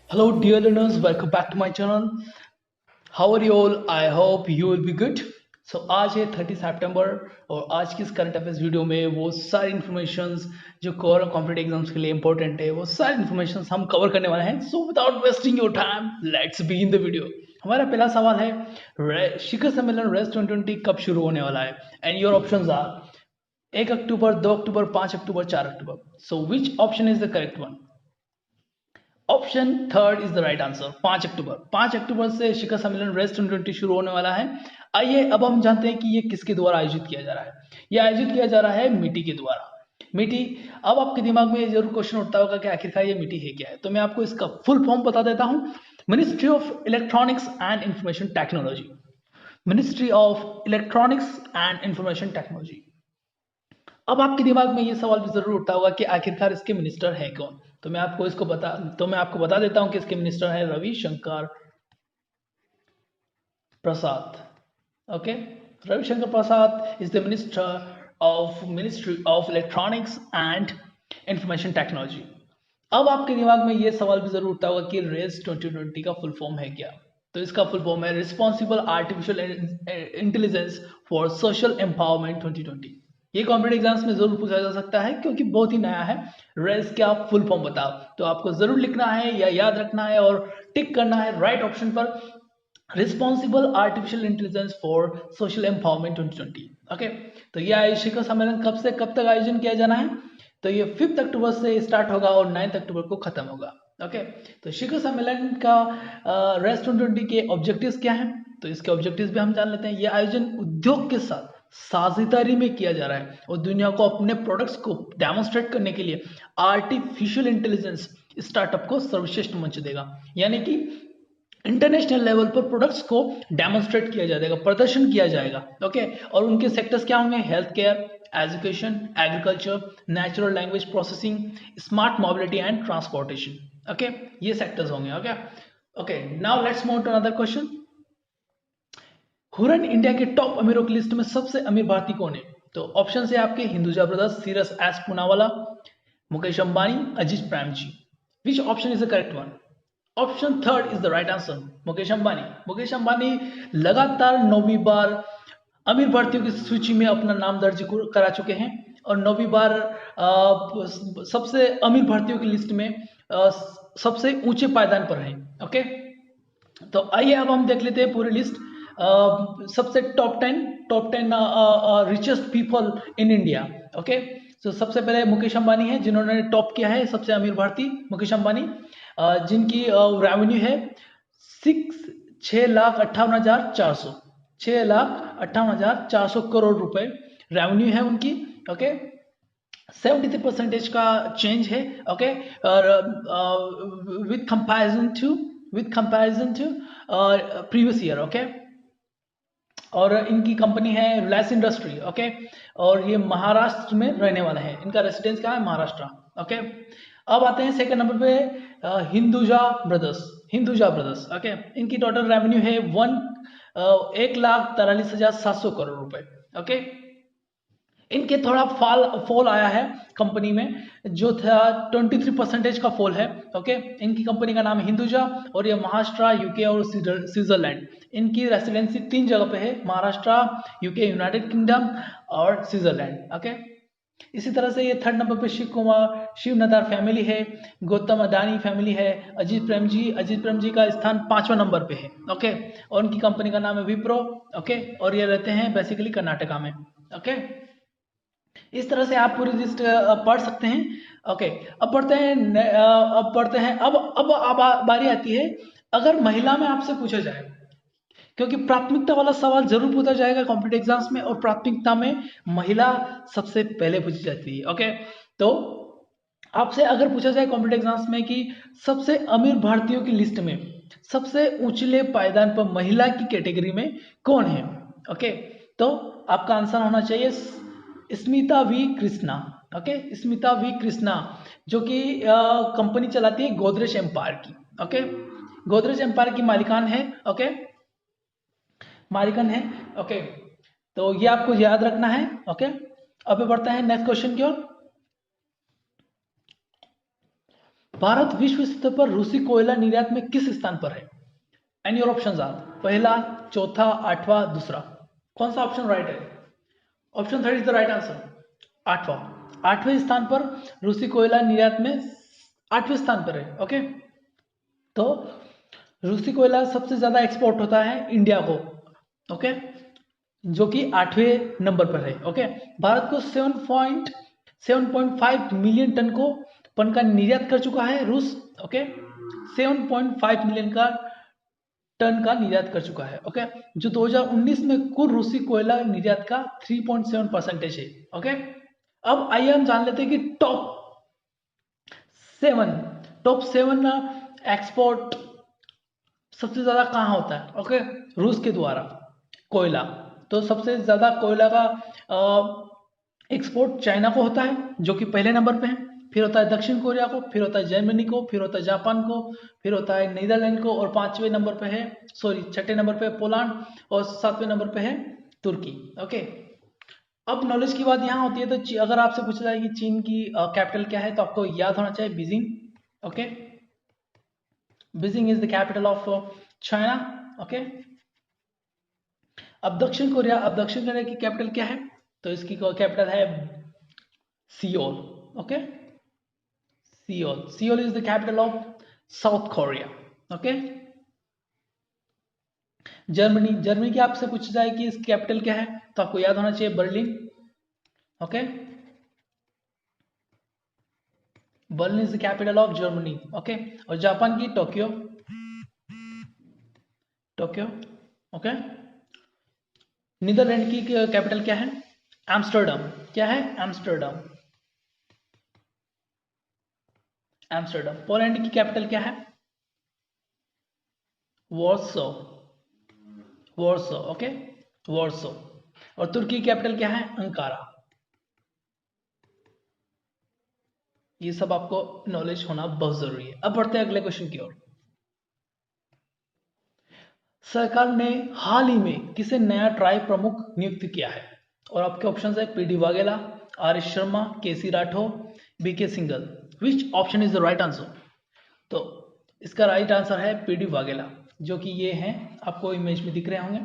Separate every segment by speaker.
Speaker 1: Hello, dear learners. Welcome back to my channel. How are you all? I hope you will be good. So आज है 30 सितंबर और आज की इस current affairs video में वो सारी इन्फॉर्मेशंस जो कॉम्पिटेटिव एग्जाम्स के लिए इंपॉर्टेंट है वो सारी इन्फॉर्मेशंस हम कवर करने वाले हैं. So without wasting your time let's begin the video. हमारा पहला सवाल है शिखर सम्मेलन रेस 2020 कब शुरू होने वाला है and your options are 1 October, 2 October, 5 October, 4 October. So which option is the correct one? Option third is the right answer. 5 October. 5 अक्टूबर से शिखर सम्मेलन रेस 2020 शुरू होने वाला है. आइए अब हम जानते हैं कि ये किसके द्वारा आयोजित किया जा रहा है. ये आयोजित किया जा रहा है मिटी के द्वारा. मिटी. अब आपके दिमाग में ये जरूर क्वेश्चन उठता होगा कि आखिरकार ये मिटी है क्या है. तो मैं आपको इसका फुल फॉर्म बता देता हूं. Ministry of electronics and information technology. Ministry of electronics and information technology. अब आपके दिमाग में ये सवाल भी जरूर उठता होगा कि आखिरकार इसके मिनिस्टर है कौन. तो मैं आपको बता देता हूं कि इसके मिनिस्टर है Ravishankar Prasad. Okay. Ravishankar Prasad is the ministry of electronics and information technology. अब आपके दिमाग में ये सवाल भी जरूर उठता होगा कि रेस 2020 का फुल फॉर्म है क्या. तो इसका फुल फॉर्म है responsible artificial intelligence for social empowerment 2020. ये कॉम्पिटेटिव एग्जाम्स में जरूर पूछा जा सकता है क्योंकि बहुत ही नया है. रेस क्या फुल फॉर्म बताओ. तो आपको जरूर लिखना है या याद रखना है और टिक करना है राइट ऑप्शन पर responsible artificial intelligence for social empowerment 2020. Okay. तो यह शिखर सम्मेलन कब से कब तक आयोजन किया जाना है. तो ये 5 अक्टूबर से स्टार्ट होगा और 9 अक्टूबर को खत्म होगा. ओके. तो शिखर सम्मेलन का रेस 2020 के ऑब्जेक्टिव्स क्या हैं. तो इसके ऑब्जेक्टिव्स भी हम जान लेते हैं. यह आयोजन उद्योग के साथ साझेदारी में किया जा रहा है और दुनिया को अपने प्रोडक्ट्स को डेमोन्स्ट्रेट करने के लिए आर्टिफिशियल इंटेलिजेंस स्टार्टअप को सर्वश्रेष्ठ मंच देगा. यानी कि इंटरनेशनल लेवल पर प्रोडक्ट्स को डेमोन्स्ट्रेट किया जाएगा, प्रदर्शन किया जाएगा. ओके. और उनके सेक्टर्स क्या होंगे? Health care, education, agriculture, natural language processing, smart mobility and transportation. Okay. ये सेक्टर्स होंगे. Okay. Okay. Now let's move to another question. Hurun India के टॉप अमीरों की लिस्ट में सबसे अमीर भारतीय कौन है. तो ऑप्शन है आपके Hinduja brothers, Cyrus S Poonawalla, Mukesh Ambani, Ajit Premji. Which option is the correct one? Option third is the right answer. Mukesh Ambani. Mukesh Ambani लगातार 9वीं बार अमीर भारतीयों की सूची में अपना नाम दर्ज करा चुके हैं और 9वीं बार सबसे अमीर भारतीयों की लिस्ट में सबसे ऊंचे पायदान पर हैं. ओके. तो आइए अब हम देख लेते हैं पूरी लिस्ट. सबसे top ten richest people in India. Okay. तो सबसे पहले मुकेश अंबानी है जिन्होंने टॉप किया है, सबसे अमीर भारतीय मुकेश अंबानी, जिनकी रेवेन्यू है 6,58,400 करोड़ रुपए रेवेन्यू है उनकी. ओके. 73% का चेंज है. ओके. और with comparison to previous year. Okay. और इनकी कंपनी है रिलायंस इंडस्ट्री. ओके. और ये महाराष्ट्र में रहने वाले हैं. इनका रेसिडेंस क्या है? महाराष्ट्र. ओके. अब आते हैं सेकंड नंबर पे हिंदुजा ब्रदर्स. ओके. इनकी टोटल रेवेन्यू है 1,43,700 करोड़ रुपए. ओके. इनके थोड़ा फॉल आया है कंपनी में, जो था 23% का फॉल है. ओके. इनकी कंपनी का नाम है हिंदुजा और ये महाराष्ट्र, यूके और स्विट्जरलैंड. इनकी रेसिडेंसी 3 जगह पे है: महाराष्ट्र, यूके, यूनाइटेड किंगडम और स्विट्जरलैंड. ओके. इसी तरह से ये थर्ड नंबर पे शिव नदार फैमिली है, गौतम अडानी फैमिली है, अजीत प्रेम जी का स्थान 5वां नंबर पे है. ओके. और उनकी कंपनी का नाम है विप्रो. ओके. और ये रहते हैं बेसिकली कर्नाटका में. ओके. इस तरह से आप पूरी लिस्ट पढ़ सकते हैं. ओके. अब पढ़ते हैं अब बारी आती है अगर महिला में आपसे पूछा जाए, क्योंकि प्राथमिकता वाला सवाल जरूर पूछा जाएगा कॉम्पिटेटिव एग्जाम्स में और प्राथमिकता में महिला सबसे पहले पूछी जाती है. ओके. तो आपसे अगर पूछा जाए कॉम्पिटेटिव एग्जाम्स में कि सबसे अमीर भारतीयों की लिस्ट में सबसे ऊंचले पायदान पर महिला की कैटेगरी में कौन है. ओके. तो आपका आंसर होना चाहिए स्मिता वी कृष्णा. ओके. स्मिता वी कृष्णा जो कि कंपनी चलाती है गोदरेज एम्पायर की. ओके. गोदरेज एम्पायर की मालिकान है. ओके. मालिकान है. ओके. तो ये आपको याद रखना है. ओके. अब बढ़ते हैं नेक्स्ट क्वेश्चन की ओर. भारत विश्व स्तर पर रूसी कोयला निर्यात में किस स्थान पर है? एंड योर ऑप्शंस आर पहला, चौथा, आठवां, दूसरा। कौन सा ऑप्शन राइट है? Option 3 is the right answer, आठवां। 8वें स्थान पर रूसी कोयला निर्यात में 8वें स्थान पर है। ओके, तो रूसी कोयला सबसे ज्यादा एक्सपोर्ट होता है इंडिया को, ओके, जो कि 8वें नंबर पर है। ओके, भारत को 7.5 मिलियन टन का निर्यात कर चुका है रूस। ओके, 7.5 मिलियन का टन का निर्यात कर चुका है। ओके, जो 2019 में कुल रूसी कोयला निर्यात का 3.7% है। ओके, अब आइए हम जान लेते हैं कि टॉप सेवन एक्सपोर्ट सबसे ज्यादा कहाँ होता है। ओके, रूस के द्वारा कोयला, तो सबसे ज्यादा कोयला का एक्सपोर्ट चाइना को होता है जो कि पहले नंबर पे है, फिर होता है दक्षिण कोरिया को, फिर होता है जर्मनी को, फिर होता है जापान को, फिर होता है नीदरलैंड को, और 6ठे नंबर पे है पोलैंड, और 7वें नंबर पे है तुर्की। ओके, अब नॉलेज की बात यहाँ होती है, तो अगर आपसे पूछा जाए कि चीन की कैपिटल क्या है, तो आपको याद होना चाहिए Beijing. Okay, Beijing is the capital of China. Okay, अब दक्षिण कोरिया की कैपिटल क्या है? तो इसकी कैपिटल है Seoul. Okay, Seoul is the capital of south Korea. Okay, Germany की आपसे पूछा जाए कि इसकी कैपिटल क्या है, तो आपको याद होना चाहिए Berlin. Okay, Berlin is the capital of Germany. Okay, और जापान की टोक्यो। ओके, नीदरलैंड की कैपिटल क्या है? एम्स्टर्डम। क्या है? एम्स्टर्डम। पोलैंड की कैपिटल क्या है? वॉर्सो। Okay, Warsaw. और तुर्की की कैपिटल क्या है? अंकारा। ये सब आपको नॉलेज होना बहुत जरूरी है। अब बढ़ते हैं अगले क्वेश्चन की ओर। सरकार ने हाल ही में किसे नया ट्राई प्रमुख नियुक्त किया है? और आपके ऑप्शंस है PD Vaghela, R S Sharma, KC Rathore, BK Singhal. Which option is the right answer? तो इसका राइट आंसर है पीडी वाघेला, जो कि ये हैं, आपको इमेज में दिख रहे होंगे।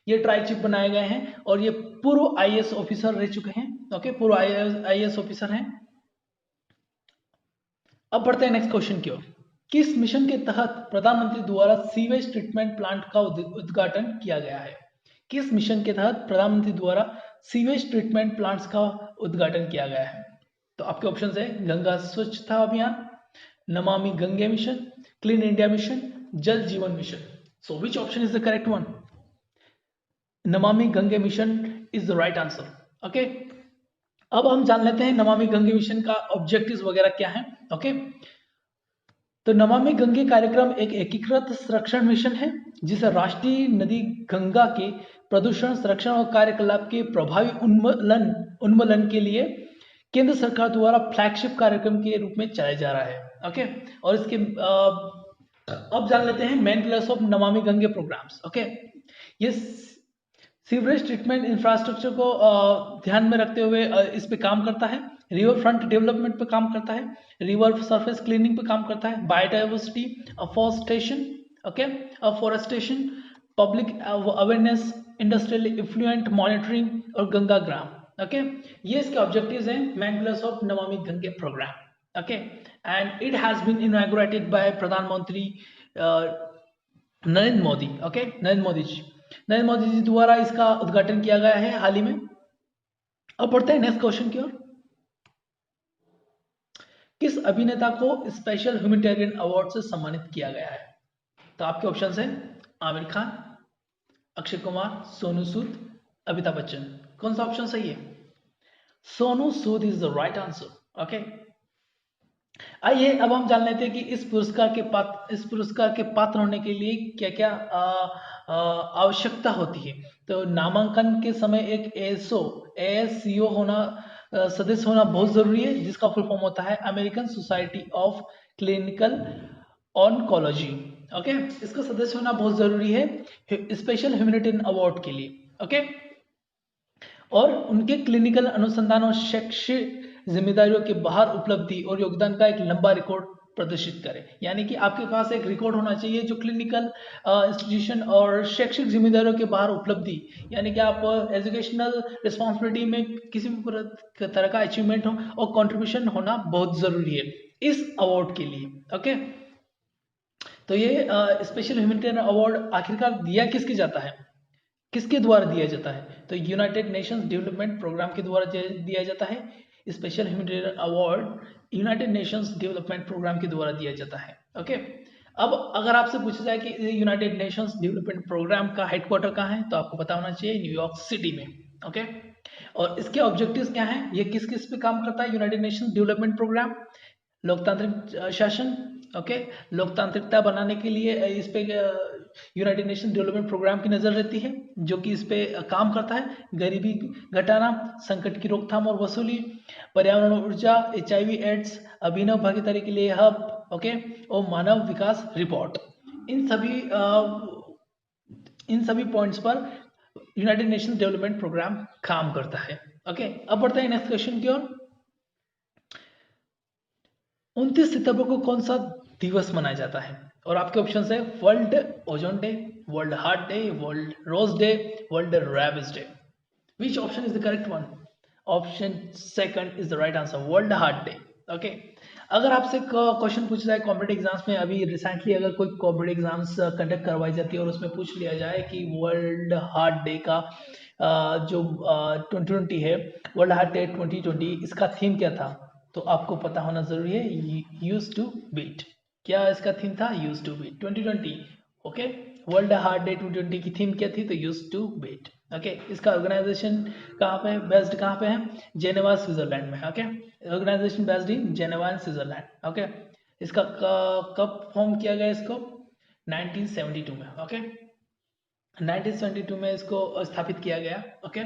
Speaker 1: ये ट्राई चिप बनाए गए हैं और ये पूर्व आईएएस ऑफिसर रह चुके हैं। ओके, पूर्व आईएएस ऑफिसर हैं। अब बढ़ते हैं नेक्स्ट क्वेश्चन की ओर। किस मिशन के तहत प्रधानमंत्री द्वारा सीवेज ट्रीटमेंट प्लांट का उद्घाटन किया गया है? किस मिशन के तहत प्रधानमंत्री द्वारा सीवेज ट्रीटमेंट प्लांट्स का उद्घाटन किया गया है? तो आपके ऑप्शन है गंगा स्वच्छता अभियान, Namami Gange mission, clean India mission, Jal Jeevan mission. So which option is the correct one? Namami Gange mission is the right answer. Okay, अब हम जान लेते हैं नमामि गंगे मिशन का ऑब्जेक्टिव्स वगैरह क्या है। ओके, तो नमामि गंगे कार्यक्रम एक एकीकृत संरक्षण मिशन है जिसे राष्ट्रीय नदी गंगा के प्रदूषण संरक्षण और कार्यकलाप के प्रभावी उन्मूलन के लिए केंद्र सरकार द्वारा फ्लैगशिप कार्यक्रम के रूप में चलाया जा रहा है। ओके, और इसके अब जान लेते हैं main pillars of Namami Gange programmes. Okay, ये सीवरेज ट्रीटमेंट इंफ्रास्ट्रक्चर को ध्यान में रखते हुए इस पे काम करता है, रिवर फ्रंट डेवलपमेंट पे काम करता है, रिवर सरफेस क्लीनिंग पे काम करता है, biodiversity, afforestation, okay, afforestation, public awareness, industrial effluent monitoring और गंगा ग्राम। ओके, ये इसके ऑब्जेक्टिव्स हैं main pillars of Namami Gange programme. Okay, and it has been inaugurated by प्रधानमंत्री नरेंद्र मोदी। ओके, नरेंद्र मोदी जी द्वारा इसका उद्घाटन किया गया है हाल ही में। अब बढ़ते हैं नेक्स्ट क्वेश्चन की ओर। किस अभिनेता को स्पेशल ह्यूमैनिटेरियन अवार्ड से सम्मानित किया गया है? तो आपके ऑप्शंस हैं आमिर खान, अक्षय कुमार, सोनू सूद, अमिताभ बच्चन। कौन सा ऑप्शन सही है? Sonu Sood is the right answer. Okay, आइए अब हम जान लेते हैं कि इस पुरस्कार के पात्र होने के लिए क्या क्या आवश्यकता होती है। तो नामांकन के समय एक ASCO होना सदस्य होना बहुत जरूरी है, जिसका फुल फॉर्म होता है American society of clinical oncology. Okay, इसका सदस्य होना बहुत जरूरी है स्पेशल ह्यूमैनिटेरियन अवार्ड के लिए। ओके, और उनके क्लिनिकल अनुसंधान और शैक्षिक जिम्मेदारियों के बाहर उपलब्धि और योगदान का एक लंबा रिकॉर्ड प्रदर्शित करें। यानी कि आपके पास एक रिकॉर्ड होना चाहिए जो क्लिनिकल इंस्टीट्यूशन और शैक्षिक जिम्मेदारियों के बाहर उपलब्धि, यानी कि आप एजुकेशनल रिस्पॉन्सिबिलिटी में किसी भी तरह का अचीवमेंट हो और कंट्रीब्यूशन होना बहुत ज़रूरी है इस अवार्ड के लिए। ओके, तो ये स्पेशल ह्यूमैनिटेरियन अवार्ड आखिरकार दिया किसके जाता है, किसके द्वारा दिया जाता है? तो यूनाइटेड नेशंस डेवलपमेंट प्रोग्राम के द्वारा दिया जाता है। Special humanitarian award United Nations development programme के द्वारा दिया जाता है। ओके, अब अगर आपसे पूछा जाए कि यूनाइटेड नेशंस डेवलपमेंट प्रोग्राम का हेडक्वार्टर कहाँ है, तो आपको पता होना चाहिए न्यूयॉर्क सिटी में। ओके, और इसके ऑब्जेक्टिव्स क्या हैं, ये किस किस पे काम करता है यूनाइटेड नेशंस डेवलपमेंट प्रोग्राम? लोकतांत्रिक शासन, ओके, लोकतांत्रिकता बनाने के लिए इस पे यूनाइटेड नेशन डेवलपमेंट प्रोग्राम की नज़र रहती है, जो कि इस पे काम करता है। गरीबी घटाना, संकट की रोकथाम और वसूली, पर्यावरण ऊर्जा, HIV एड्स, अभिनव भागीदारी के लिए हब, ओके, और मानव विकास रिपोर्ट। इन सभी पॉइंट्स पर यूनाइटेड नेशन डेवलपमेंट प्रोग्राम काम करता है। ओके, अब बढ़ते हैं नेक्स्ट क्वेश्चन की ओर। 29 सितंबर को कौन सा दिवस मनाया जाता है? और आपके ऑप्शन है world ozone day, world heart day, world rose day, world rabies day. Which option is the correct one? Option second is the right answer, world heart day. Okay, अगर आपसे क्वेश्चन पूछा जाए कॉम्पिटेटिव एग्जाम्स में, अभी recently अगर कोई competitive exams conduct करवाई जाती है और उसमें पूछ लिया जाए कि वर्ल्ड हार्ट डे का जो 2020 है, वर्ल्ड हार्ट डे 2020, इसका थीम क्या था? तो आपको पता होना जरूरी है, यूज टू बीट। क्या इसका थीम था? Use to beat 2020। Okay, world heart day 2020 की थीम क्या थी? तो यूज टू बीट। ओके, इसका ऑर्गेनाइजेशन कहाँ पे बेस्ड, कहाँ पे है? जेनेवा स्विट्जरलैंड में। Okay, organisation based in Geneva and Switzerland. Okay, इसका कब फॉर्म किया गया इसको? 1972 में। ओके, 1972 में इसको स्थापित किया गया। ओके,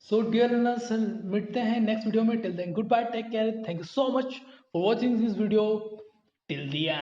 Speaker 1: सो डियर लर्नर्स, मिलते हैं नेक्स्ट वीडियो में। Till then goodbye, take care, thank you so much for watching this video till the and.